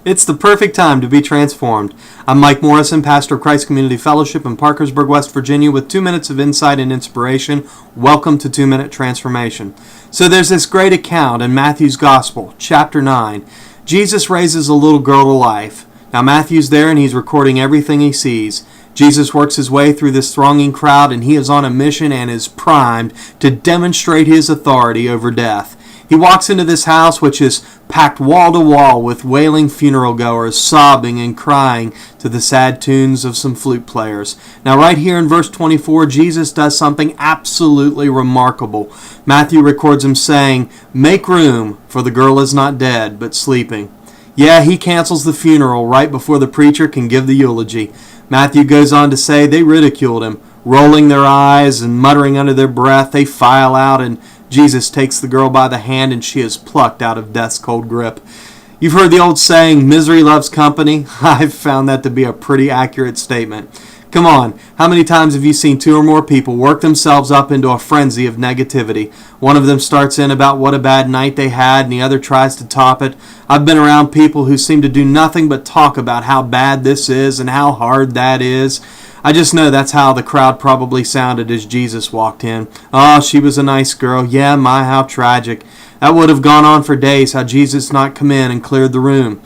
It's the perfect time to be transformed. I'm Mike Morrison, pastor of Christ Community Fellowship in Parkersburg, West Virginia, with 2 minutes of insight and inspiration. Welcome to 2 Minute Transformation. So there's this great account in Matthew's Gospel, chapter 9. Jesus raises a little girl to life. Now Matthew's there and he's recording everything he sees. Jesus works his way through this thronging crowd, and he is on a mission and is primed to demonstrate his authority over death. He walks into this house, which is packed wall to wall with wailing funeral goers, sobbing and crying to the sad tunes of some flute players. Now right here in verse 24, Jesus does something absolutely remarkable. Matthew records him saying, "Make room, for the girl is not dead, but sleeping." Yeah, he cancels the funeral right before the preacher can give the eulogy. Matthew goes on to say they ridiculed him, rolling their eyes and muttering under their breath. They file out, and Jesus takes the girl by the hand, and she is plucked out of death's cold grip. You've heard the old saying, misery loves company. I've found that to be a pretty accurate statement. Come on, how many times have you seen two or more people work themselves up into a frenzy of negativity? One of them starts in about what a bad night they had, and the other tries to top it. I've been around people who seem to do nothing but talk about how bad this is and how hard that is. I just know that's how the crowd probably sounded as Jesus walked in. Oh, she was a nice girl. Yeah, my, how tragic. That would have gone on for days, how Jesus not come in and cleared the room.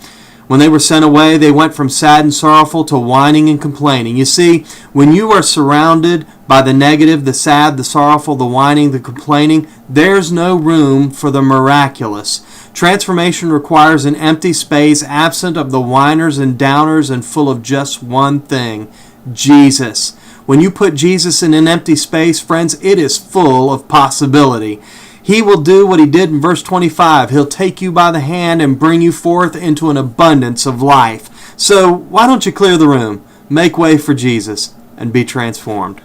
When they were sent away, they went from sad and sorrowful to whining and complaining. You see, when you are surrounded by the negative, the sad, the sorrowful, the whining, the complaining, there's no room for the miraculous. Transformation requires an empty space, absent of the whiners and downers and full of just one thing: Jesus. When you put Jesus in an empty space, friends, it is full of possibility. He will do what he did in verse 25. He'll take you by the hand and bring you forth into an abundance of life. So why don't you clear the room, make way for Jesus, and be transformed?